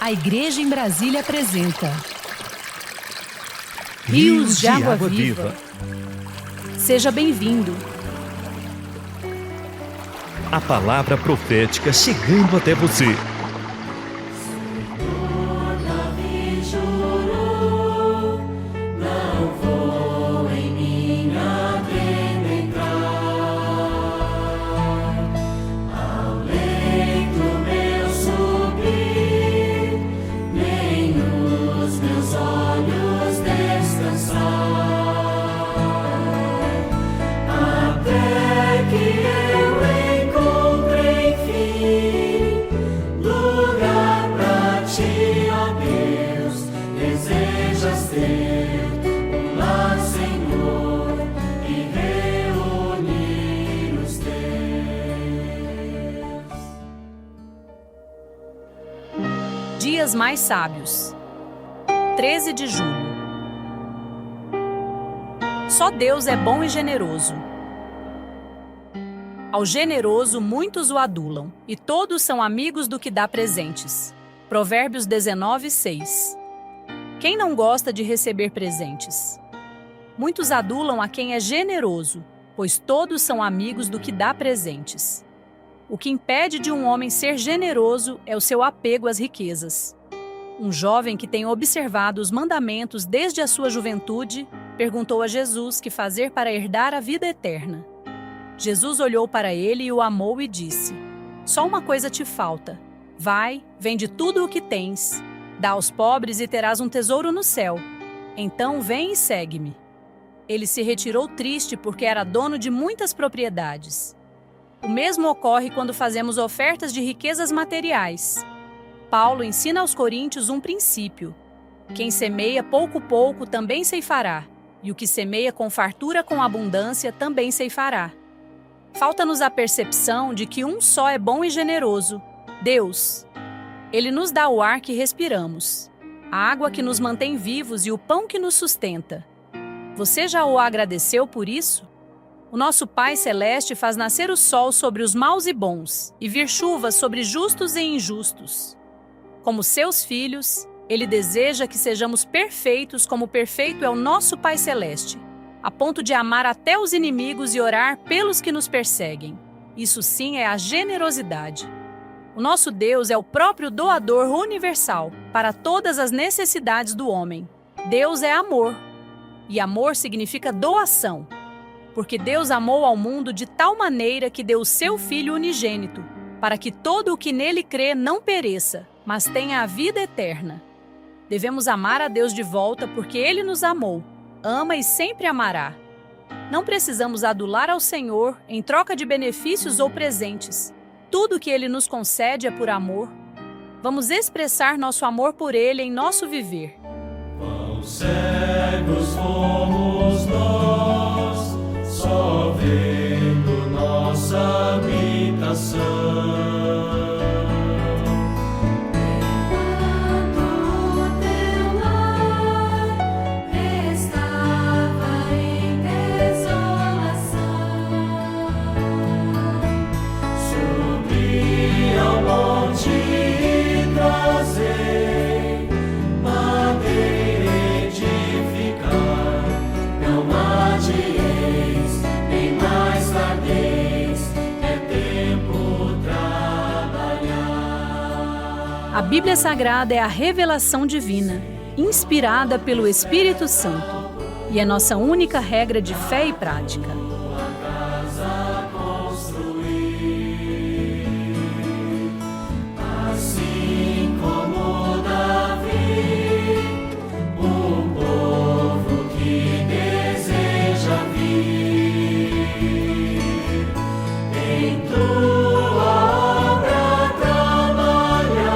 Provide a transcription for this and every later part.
A Igreja em Brasília apresenta Rios de Água Viva. Seja bem-vindo. A palavra profética chegando até você. Dias mais sábios. 13 de julho. Só Deus é bom e generoso. Ao generoso muitos o adulam, e todos são amigos do que dá presentes. Provérbios 19, 6. Quem não gosta de receber presentes? Muitos adulam a quem é generoso, pois todos são amigos do que dá presentes. O que impede de um homem ser generoso é o seu apego às riquezas. Um jovem que tem observado os mandamentos desde a sua juventude perguntou a Jesus que fazer para herdar a vida eterna. Jesus olhou para ele e o amou e disse: Só uma coisa te falta. Vai, vende tudo o que tens, dá aos pobres e terás um tesouro no céu. Então vem e segue-me. Ele se retirou triste porque era dono de muitas propriedades. O mesmo ocorre quando fazemos ofertas de riquezas materiais. Paulo ensina aos coríntios um princípio: quem semeia pouco também ceifará, e o que semeia com fartura com abundância também ceifará. Falta-nos a percepção de que um só é bom e generoso: Deus. Ele nos dá o ar que respiramos, a água que nos mantém vivos e o pão que nos sustenta. Você já o agradeceu por isso? O nosso Pai Celeste faz nascer o sol sobre os maus e bons, e vir chuva sobre justos e injustos. Como seus filhos, Ele deseja que sejamos perfeitos como perfeito é o nosso Pai Celeste, a ponto de amar até os inimigos e orar pelos que nos perseguem. Isso sim é a generosidade. O nosso Deus é o próprio doador universal para todas as necessidades do homem. Deus é amor, e amor significa doação. Porque Deus amou ao mundo de tal maneira que deu o seu Filho unigênito, para que todo o que nele crê não pereça, mas tenha a vida eterna. Devemos amar a Deus de volta porque Ele nos amou, ama e sempre amará. Não precisamos adular ao Senhor em troca de benefícios ou presentes. Tudo o que Ele nos concede é por amor. Vamos expressar nosso amor por Ele em nosso viver. Quão cegos fomos nós, só vendo nossa habitação. Enquanto teu lar estava em desolação, Subi ao monte e trazei madeira edificar. Não adieis, nem mais tardeis, é tempo trabalhar. A Bíblia Sagrada é a revelação divina, inspirada pelo Espírito Santo, e é nossa única regra de fé e prática. Casa construir, assim como Davi, um povo que deseja vir em tua obra trabalhar,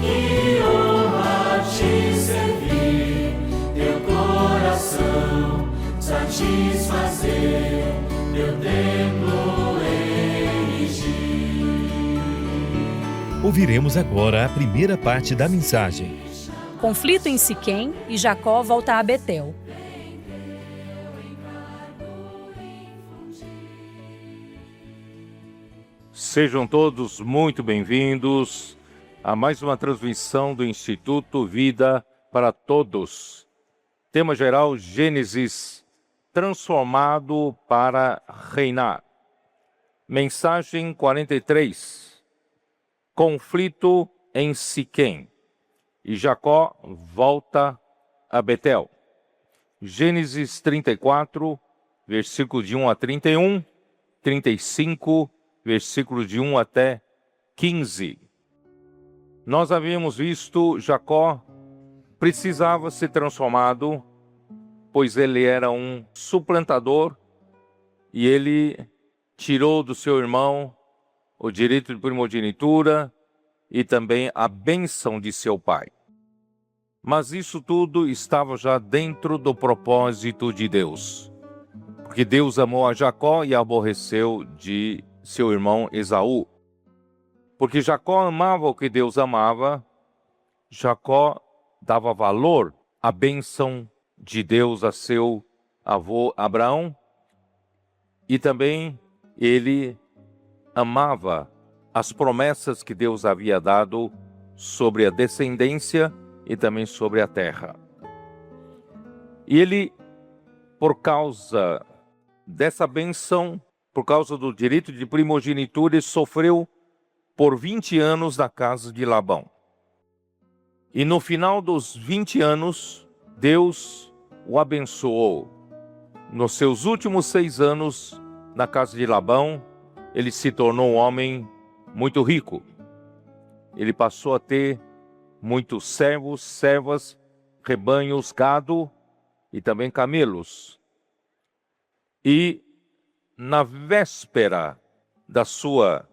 que honra te servir, teu coração satisfazer, teu templo erigir. Ouviremos agora a primeira parte da mensagem. Conflito em Siquém e Jacó volta a Betel. Sejam todos muito bem-vindos. a mais uma transmissão do Instituto Vida para Todos. Tema geral: Gênesis transformado para reinar. Mensagem 43. Conflito em Siquém. E Jacó volta a Betel. Gênesis 34, versículo de 1 a 31, 35, versículo de 1 até 15. Nós havíamos visto Jacó precisava ser transformado, pois ele era um suplantador e ele tirou do seu irmão o direito de primogenitura e também a bênção de seu pai. Mas isso tudo estava já dentro do propósito de Deus, porque Deus amou a Jacó e aborreceu de seu irmão Esaú. Porque Jacó amava o que Deus amava, Jacó dava valor à bênção de Deus a seu avô Abraão, e também ele amava as promessas que Deus havia dado sobre a descendência e também sobre a terra. E ele, por causa dessa bênção, por causa do direito de primogenitura, ele sofreu por 20 anos na casa de Labão. E no final dos 20 anos, Deus o abençoou. Nos seus últimos 6 anos, na casa de Labão, ele se tornou um homem muito rico. Ele passou a ter muitos servos, servas, rebanhos, gado e também camelos. E na véspera da sua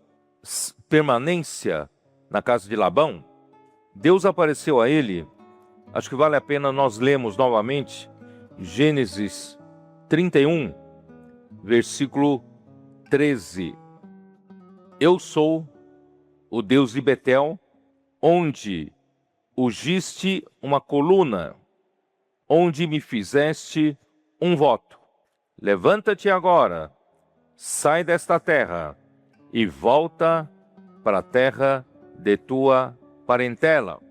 permanência na casa de Labão, Deus apareceu a ele. Acho que vale a pena nós lermos novamente Gênesis 31, versículo 13. Eu sou o Deus de Betel, onde ungiste uma coluna, onde me fizeste um voto. Levanta-te agora, sai desta terra e volta para a terra de tua parentela.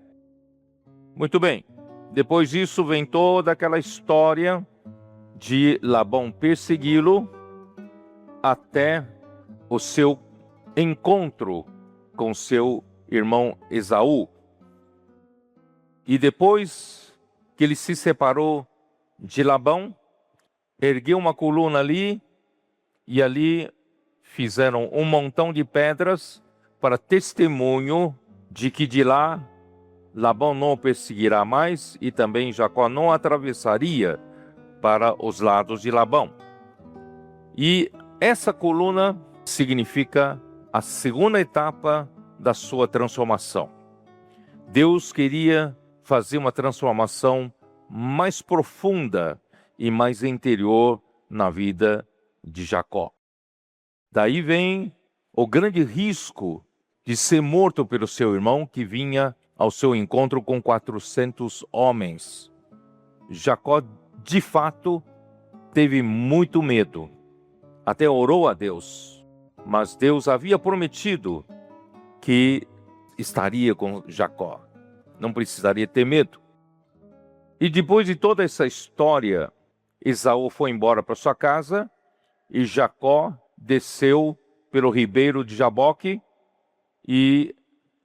Muito bem. Depois disso vem toda aquela história de Labão persegui-lo até o seu encontro com seu irmão Esaú. E depois que ele se separou de Labão, ergueu uma coluna ali, e ali fizeram um montão de pedras para testemunho de que de lá Labão não o perseguirá mais e também Jacó não atravessaria para os lados de Labão. E essa coluna significa a segunda etapa da sua transformação. Deus queria fazer uma transformação mais profunda e mais interior na vida de Jacó. Daí vem o grande risco de ser morto pelo seu irmão, que vinha ao seu encontro com 400 homens. Jacó, de fato, teve muito medo. Até orou a Deus, mas Deus havia prometido que estaria com Jacó. Não precisaria ter medo. E depois de toda essa história, Esaú foi embora para sua casa e Jacó desceu pelo ribeiro de Jaboque, e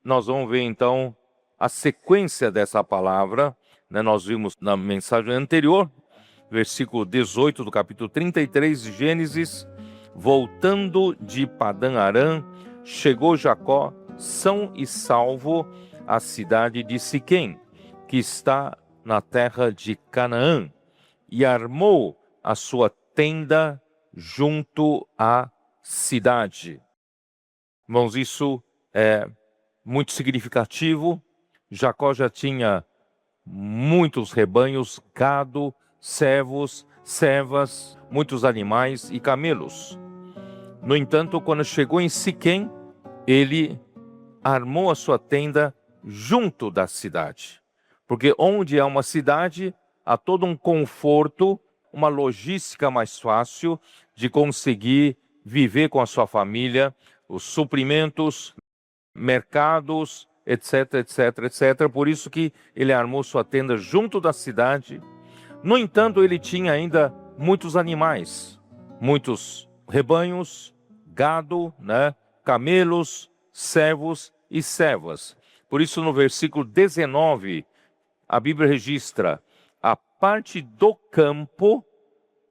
nós vamos ver então a sequência dessa palavra, né? Nós vimos na mensagem anterior, versículo 18 do capítulo 33 de Gênesis: voltando de Padã Arã, chegou Jacó são e salvo à cidade de Siquém, que está na terra de Canaã, e armou a sua tenda junto à cidade. Irmãos, isso é muito significativo. Jacó já tinha muitos rebanhos, gado, servos, servas, muitos animais e camelos. No entanto, quando chegou em Siquém, ele armou a sua tenda junto da cidade. Porque onde há uma cidade, há todo um conforto, uma logística mais fácil de conseguir viver com a sua família, os suprimentos, mercados etc, etc, etc. Por isso que ele armou sua tenda junto da cidade. No entanto, ele tinha ainda muitos animais, muitos rebanhos, gado, né? Camelos, servos e servas. Por isso, no versículo 19, a Bíblia registra a parte do campo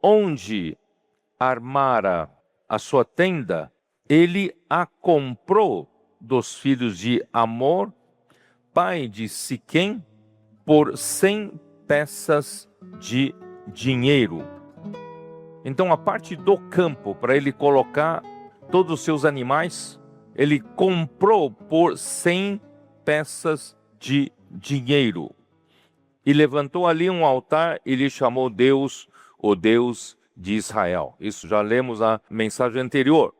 onde armara a sua tenda, ele a comprou dos filhos de Amor, pai de Siquém, por 100 peças de dinheiro. Então, a parte do campo, para ele colocar todos os seus animais, ele comprou por 100 peças de dinheiro. E levantou ali um altar e lhe chamou Deus, o Deus de Israel. Isso já lemos a mensagem anterior.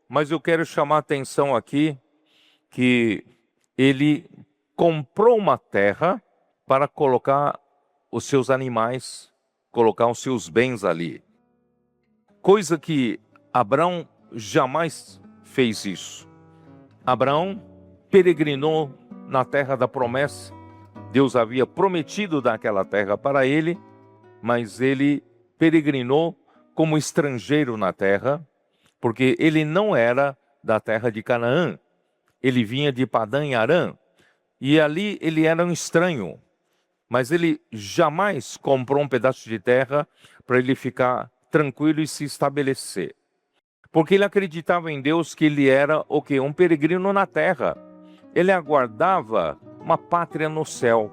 Mas eu quero chamar a atenção aqui que ele comprou uma terra para colocar os seus animais, colocar os seus bens ali. Coisa que Abraão jamais fez isso. Abraão peregrinou na terra da promessa. Deus havia prometido dar aquela terra para ele, mas ele peregrinou como estrangeiro na terra, porque ele não era da terra de Canaã. Ele vinha de Padã em Arã, e ali ele era um estranho. Mas ele jamais comprou um pedaço de terra para ele ficar tranquilo e se estabelecer. Porque ele acreditava em Deus que ele era o quê? Um peregrino na terra. Ele aguardava uma pátria no céu.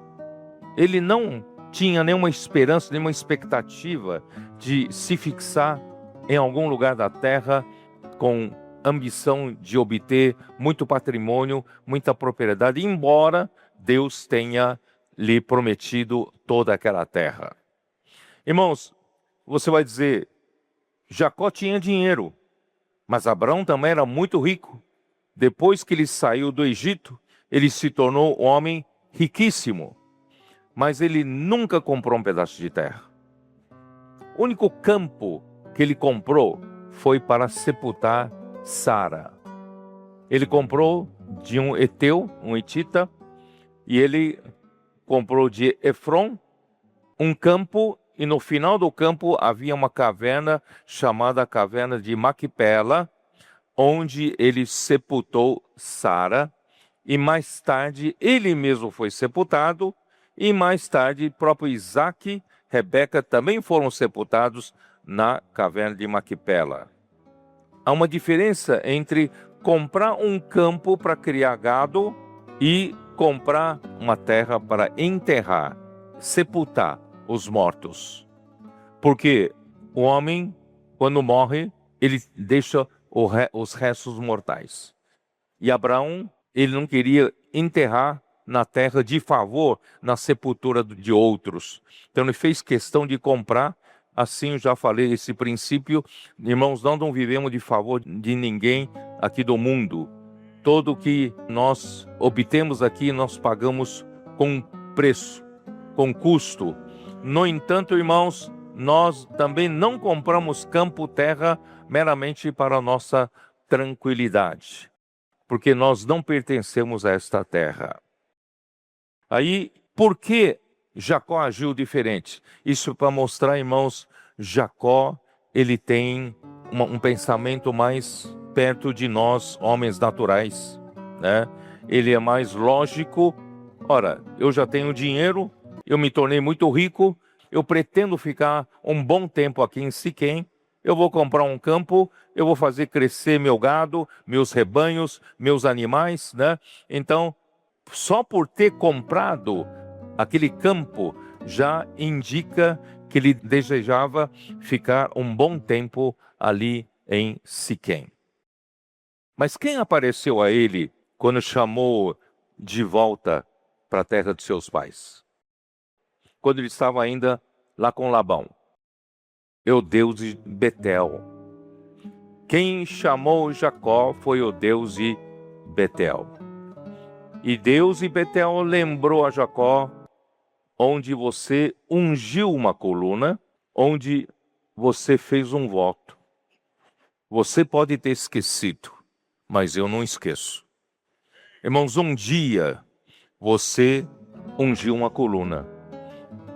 Ele não tinha nenhuma esperança, nenhuma expectativa de se fixar em algum lugar da terra com ambição de obter muito patrimônio, muita propriedade, embora Deus tenha lhe prometido toda aquela terra. Irmãos, você vai dizer, Jacó tinha dinheiro, mas Abraão também era muito rico. Depois que ele saiu do Egito, ele se tornou um homem riquíssimo, mas ele nunca comprou um pedaço de terra. O único campo que ele comprou foi para sepultar Sara. Ele comprou de um heteu, um hitita, e ele comprou de Efron um campo, e no final do campo havia uma caverna chamada Caverna de Maquipela, onde ele sepultou Sara, e mais tarde ele mesmo foi sepultado, e mais tarde próprio Isaac e Rebeca também foram sepultados na Caverna de Maquipela. Há uma diferença entre comprar um campo para criar gado e comprar uma terra para enterrar, sepultar os mortos. Porque o homem, quando morre, ele deixa os restos mortais. E Abraão, ele não queria enterrar na terra de favor, na sepultura de outros. Então ele fez questão de comprar. Assim, eu já falei esse princípio. Irmãos, nós não vivemos de favor de ninguém aqui do mundo. Todo o que nós obtemos aqui, nós pagamos com preço, com custo. No entanto, irmãos, nós também não compramos campo, terra, meramente para a nossa tranquilidade, porque nós não pertencemos a esta terra. Aí, por que Jacó agiu diferente? Isso para mostrar, irmãos, Jacó, ele tem um pensamento mais perto de nós, homens naturais, né? Ele é mais lógico. Ora, eu já tenho dinheiro, eu me tornei muito rico, eu pretendo ficar um bom tempo aqui em Siquém, eu vou comprar um campo, eu vou fazer crescer meu gado, meus rebanhos, meus animais, né? Então, só por ter comprado aquele campo já indica que ele desejava ficar um bom tempo ali em Siquém. Mas quem apareceu a ele quando chamou de volta para a terra de seus pais? Quando ele estava ainda lá com Labão. É o Deus de Betel. Quem chamou Jacó foi o Deus de Betel. E Deus de Betel lembrou a Jacó onde você ungiu uma coluna, onde você fez um voto. Você pode ter esquecido, mas eu não esqueço. Irmãos, um dia você ungiu uma coluna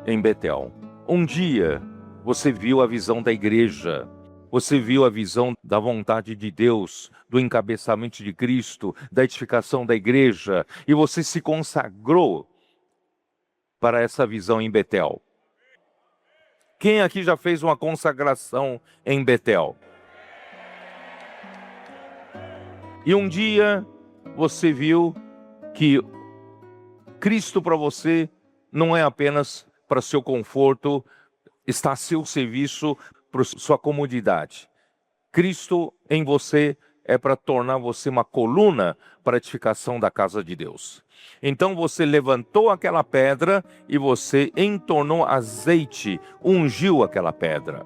em Betel. Um dia você viu a visão da igreja. Você viu a visão da vontade de Deus, do encabeçamento de Cristo, da edificação da igreja, e você se consagrou para essa visão em Betel. Quem aqui já fez uma consagração em Betel? E um dia você viu que Cristo para você não é apenas para seu conforto, está a seu serviço, para sua comodidade. Cristo em você é para tornar você uma coluna para a edificação da casa de Deus. Então você levantou aquela pedra e você entornou azeite, ungiu aquela pedra.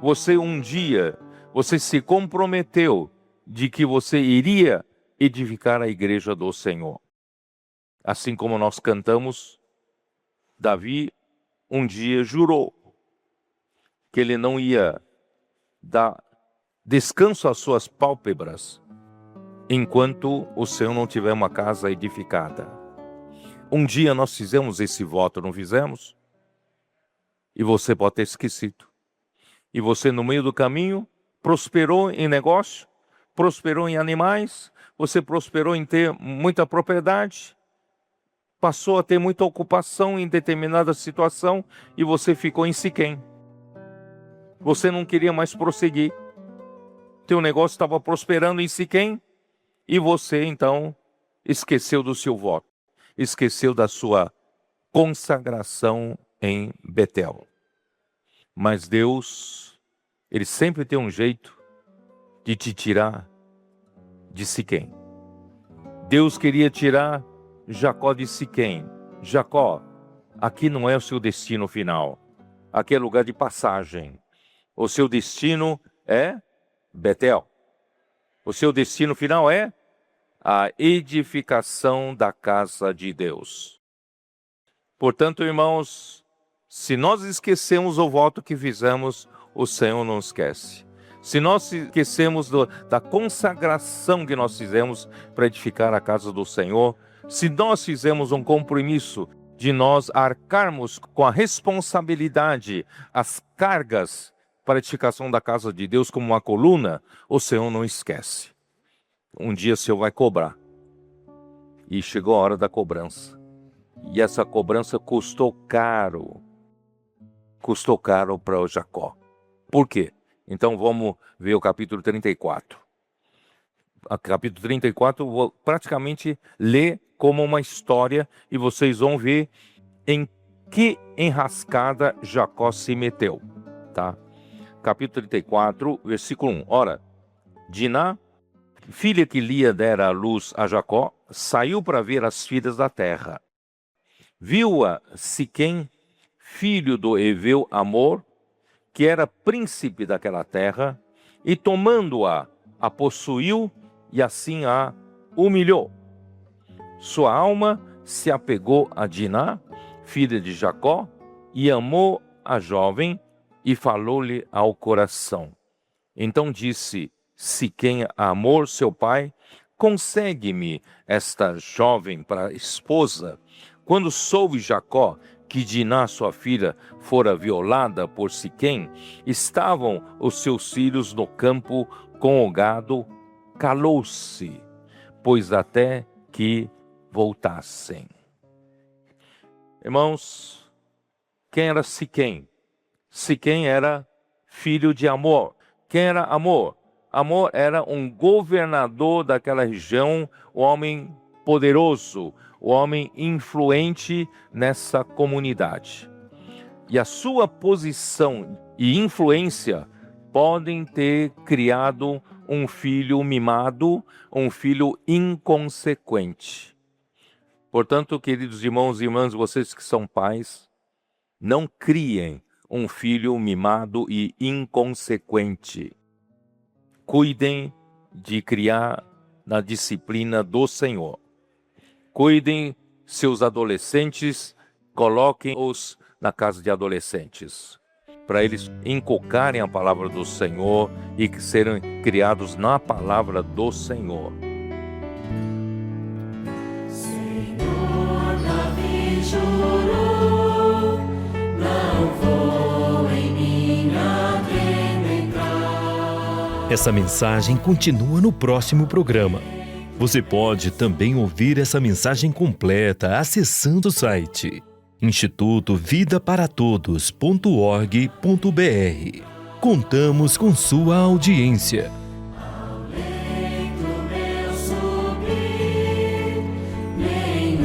Você um dia, você se comprometeu de que você iria edificar a igreja do Senhor. Assim como nós cantamos, Davi um dia jurou que ele não ia dar descanso às suas pálpebras enquanto o Senhor não tiver uma casa edificada. Um dia nós fizemos esse voto, não fizemos? E você pode ter esquecido. E você no meio do caminho prosperou em negócio, prosperou em animais, você prosperou em ter muita propriedade, passou a ter muita ocupação em determinada situação e você ficou em Siquém. Você não queria mais prosseguir. Teu negócio estava prosperando em Siquém e você então esqueceu do seu voto, esqueceu da sua consagração em Betel. Mas Deus, Ele sempre tem um jeito de te tirar de Siquém. Deus queria tirar Jacó de Siquém. Jacó, aqui não é o seu destino final. Aqui é lugar de passagem. O seu destino é Betel. O seu destino final é a edificação da casa de Deus. Portanto, irmãos, se nós esquecemos o voto que fizemos, o Senhor não esquece. Se nós esquecemos da consagração que nós fizemos para edificar a casa do Senhor, se nós fizemos um compromisso de nós arcarmos com a responsabilidade, as cargas para a edificação da casa de Deus como uma coluna, o Senhor não esquece. Um dia o Senhor vai cobrar. E chegou a hora da cobrança. E essa cobrança custou caro. Custou caro para o Jacó. Por quê? Então vamos ver o capítulo 34. O capítulo 34 eu vou praticamente ler como uma história e vocês vão ver em que enrascada Jacó se meteu. Tá? Capítulo 34, versículo 1. Ora, Diná, filha que Lia dera à luz a Jacó, saiu para ver as filhas da terra. Viu-a Siquém, filho do heveu Amor, que era príncipe daquela terra, e tomando-a, a possuiu e assim a humilhou. Sua alma se apegou a Diná, filha de Jacó, e amou a jovem, e falou-lhe ao coração. Então disse Siquém a Amor, seu pai, consegue-me esta jovem para esposa. Quando soube Jacó que Diná, sua filha, fora violada por Siquém, estavam os seus filhos no campo com o gado, calou-se, pois até que voltassem. Irmãos, quem era Siquém? Siquém era filho de Amor. Quem era Amor? Amor era um governador daquela região, um homem poderoso, um homem influente nessa comunidade. E a sua posição e influência podem ter criado um filho mimado, um filho inconsequente. Portanto, queridos irmãos e irmãs, vocês que são pais, não criem um filho mimado e inconsequente. Cuidem de criar na disciplina do Senhor. Cuidem seus adolescentes, coloquem-os na casa de adolescentes, para eles inculcarem a palavra do Senhor e que serem criados na palavra do Senhor. Essa mensagem continua no próximo programa. Você pode também ouvir essa mensagem completa acessando o site institutovidaparatodos.org.br. Contamos com sua audiência. Meu subir, nem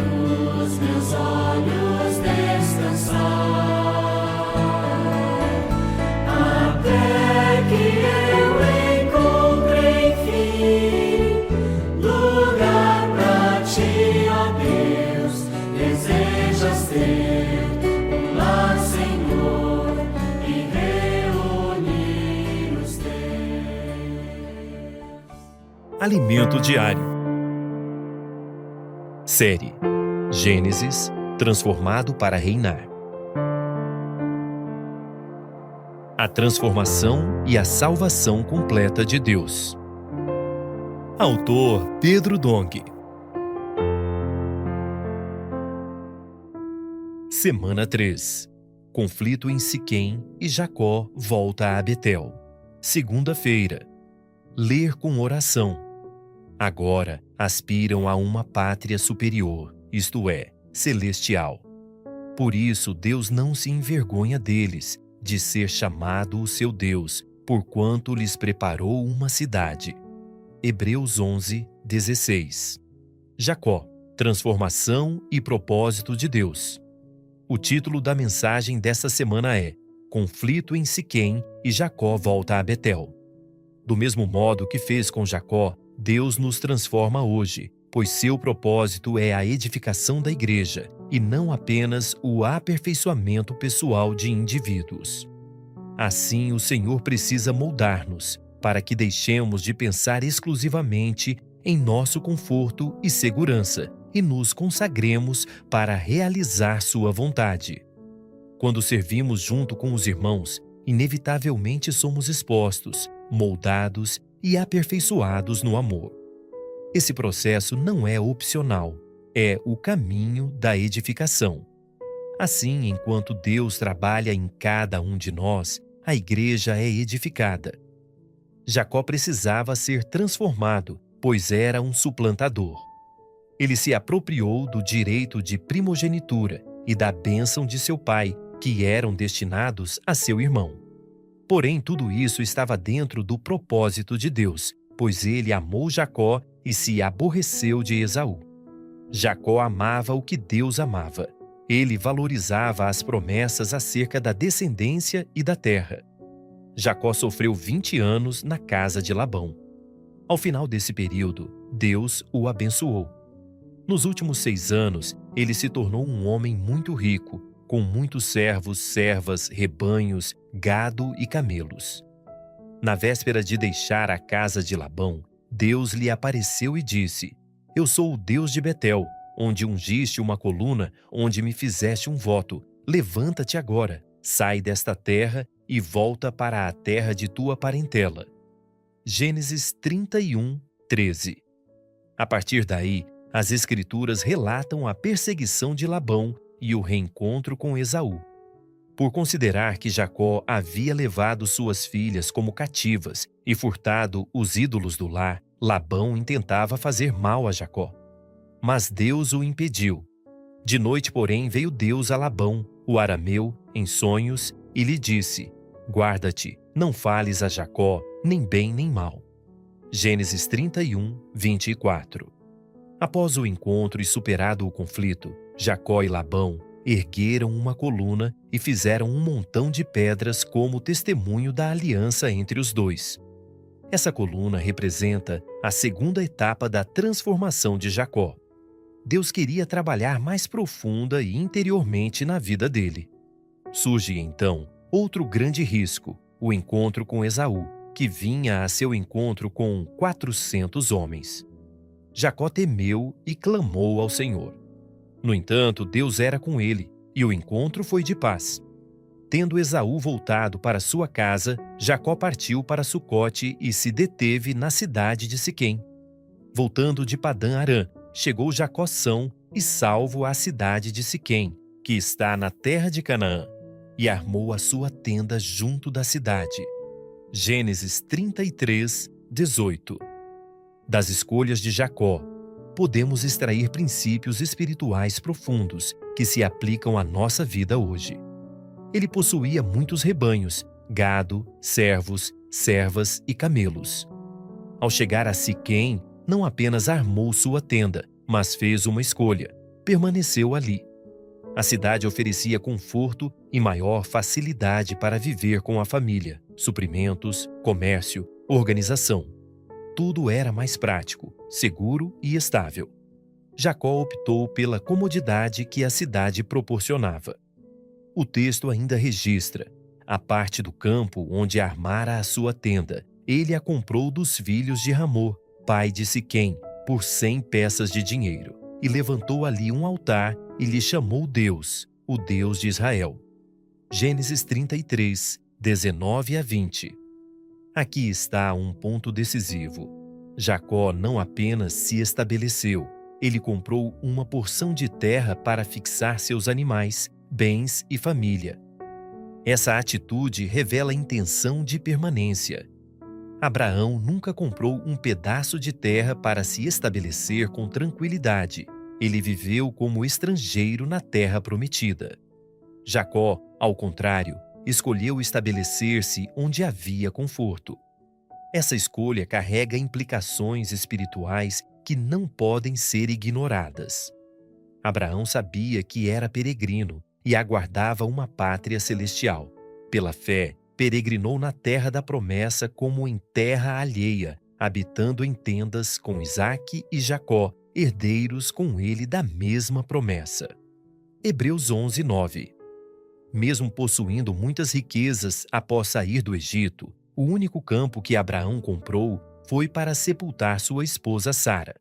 os meus olhos descansar, até que eu encontre enfim lugar pra ti, ó Deus. Desejas ter um lar, Senhor, e reunir os teus. Alimento diário. Série Gênesis, transformado para reinar. A transformação e a salvação completa de Deus. Autor Pedro Dong. Semana 3. Conflito em Siquém e Jacó volta a Betel. Segunda-feira. Ler com oração. Agora aspiram a uma pátria superior, isto é, celestial. Por isso Deus não se envergonha deles, de ser chamado o seu Deus, porquanto lhes preparou uma cidade. Hebreus 11, 16. Jacó, transformação e propósito de Deus. O título da mensagem desta semana é Conflito em Siquém e Jacó volta a Betel. Do mesmo modo que fez com Jacó, Deus nos transforma hoje, pois seu propósito é a edificação da igreja e não apenas o aperfeiçoamento pessoal de indivíduos. Assim, o Senhor precisa moldar-nos para que deixemos de pensar exclusivamente em nosso conforto e segurança e nos consagremos para realizar sua vontade. Quando servimos junto com os irmãos, inevitavelmente somos expostos, moldados e aperfeiçoados no amor. Esse processo não é opcional, é o caminho da edificação. Assim, enquanto Deus trabalha em cada um de nós, a igreja é edificada. Jacó precisava ser transformado, pois era um suplantador. Ele se apropriou do direito de primogenitura e da bênção de seu pai, que eram destinados a seu irmão. Porém, tudo isso estava dentro do propósito de Deus, pois ele amou Jacó e se aborreceu de Esaú. Jacó amava o que Deus amava. Ele valorizava as promessas acerca da descendência e da terra. Jacó sofreu 20 anos na casa de Labão. Ao final desse período, Deus o abençoou. Nos últimos 6 anos, ele se tornou um homem muito rico, com muitos servos, servas, rebanhos, gado e camelos. Na véspera de deixar a casa de Labão, Deus lhe apareceu e disse: Eu sou o Deus de Betel, onde ungiste uma coluna, onde me fizeste um voto. Levanta-te agora, sai desta terra e volta para a terra de tua parentela. Gênesis 31, 13. A partir daí, as Escrituras relatam a perseguição de Labão e o reencontro com Esaú. Por considerar que Jacó havia levado suas filhas como cativas e furtado os ídolos do lar, Labão intentava fazer mal a Jacó. Mas Deus o impediu. De noite, porém, veio Deus a Labão, o arameu, em sonhos, e lhe disse: Guarda-te, não fales a Jacó, nem bem nem mal. Gênesis 31, 24. Após o encontro e superado o conflito, Jacó e Labão ergueram uma coluna e fizeram um montão de pedras como testemunho da aliança entre os dois. Essa coluna representa a segunda etapa da transformação de Jacó. Deus queria trabalhar mais profunda e interiormente na vida dele. Surge então outro grande risco, o encontro com Esaú, que vinha a seu encontro com 400 homens. Jacó temeu e clamou ao Senhor. No entanto, Deus era com ele, e o encontro foi de paz. Tendo Esaú voltado para sua casa, Jacó partiu para Sucote e se deteve na cidade de Siquém. Voltando de Padã-Arã, chegou Jacó são e salvo à cidade de Siquém, que está na terra de Canaã, e armou a sua tenda junto da cidade. Gênesis 33, 18. Das escolhas de Jacó, podemos extrair princípios espirituais profundos que se aplicam à nossa vida hoje. Ele possuía muitos rebanhos, gado, servos, servas e camelos. Ao chegar a Siquém, não apenas armou sua tenda, mas fez uma escolha: permaneceu ali. A cidade oferecia conforto e maior facilidade para viver com a família, suprimentos, comércio, organização. Tudo era mais prático, seguro e estável. Jacó optou pela comodidade que a cidade proporcionava. O texto ainda registra: a parte do campo onde armara a sua tenda, ele a comprou dos filhos de Ramor, pai de Siquém, por 100 peças de dinheiro, e levantou ali um altar e lhe chamou Deus, o Deus de Israel. Gênesis 33, 19 a 20. Aqui está um ponto decisivo. Jacó não apenas se estabeleceu, ele comprou uma porção de terra para fixar seus animais, bens e família. Essa atitude revela a intenção de permanência. Abraão nunca comprou um pedaço de terra para se estabelecer com tranquilidade. Ele viveu como estrangeiro na terra prometida. Jacó, ao contrário, escolheu estabelecer-se onde havia conforto. Essa escolha carrega implicações espirituais que não podem ser ignoradas. Abraão sabia que era peregrino e aguardava uma pátria celestial. Pela fé, peregrinou na terra da promessa como em terra alheia, habitando em tendas com Isaque e Jacó, herdeiros com ele da mesma promessa. Hebreus 11, 9. Mesmo possuindo muitas riquezas após sair do Egito, o único campo que Abraão comprou foi para sepultar sua esposa Sara.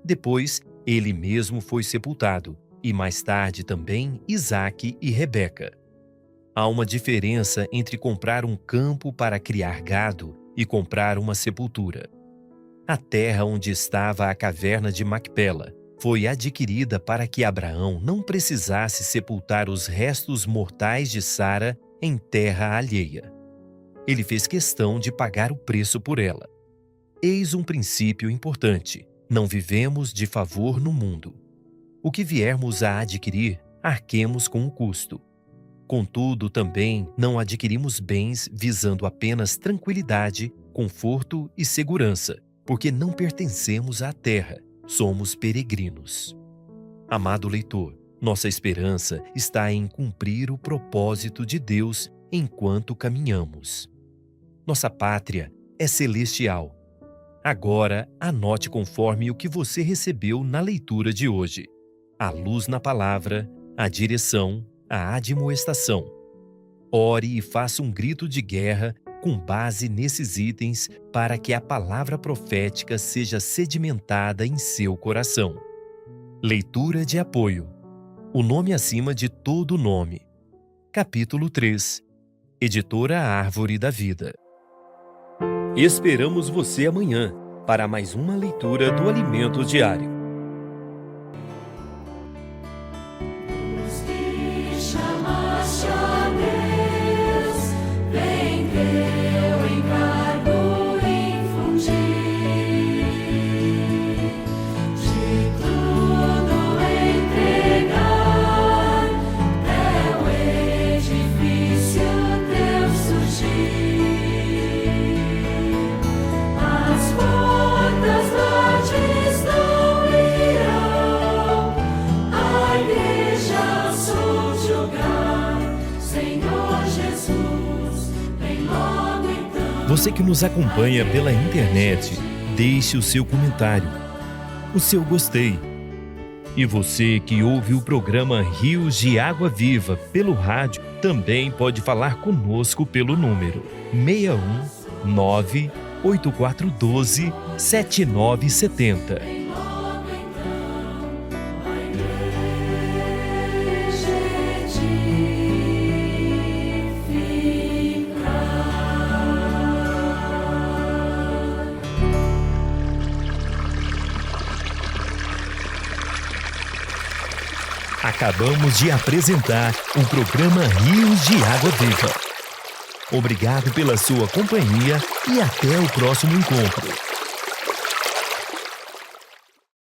Depois, ele mesmo foi sepultado, e mais tarde também Isaque e Rebeca. Há uma diferença entre comprar um campo para criar gado e comprar uma sepultura. A terra onde estava a caverna de Macpela foi adquirida para que Abraão não precisasse sepultar os restos mortais de Sara em terra alheia. Ele fez questão de pagar o preço por ela. Eis um princípio importante: não vivemos de favor no mundo. O que viermos a adquirir, arquemos com o custo. Contudo, também não adquirimos bens visando apenas tranquilidade, conforto e segurança, porque não pertencemos à terra, somos peregrinos. Amado leitor, nossa esperança está em cumprir o propósito de Deus enquanto caminhamos. Nossa pátria é celestial. Agora, anote conforme o que você recebeu na leitura de hoje: a luz na palavra, a direção, a admoestação. Ore e faça um grito de guerra com base nesses itens para que a palavra profética seja sedimentada em seu coração. Leitura de apoio. O nome acima de todo nome. Capítulo 3. Editora Árvore da Vida. Esperamos você amanhã para mais uma leitura do Alimento Diário. Chamaste a Deus, vem teu encargo infundir, de tudo entregar, é o edifício teu surgir. As portas norte não irão, a igreja subjugar, Senhor Jesus, vem logo então. Você que nos acompanha pela internet, deixe o seu comentário, o seu gostei. E você que ouve o programa Rios de Água Viva pelo rádio, também pode falar conosco pelo número 61 98412 7970. Vem logo então, a igreja edificar. Acabamos de apresentar o programa Rios de Água Viva. Obrigado pela sua companhia e até o próximo encontro.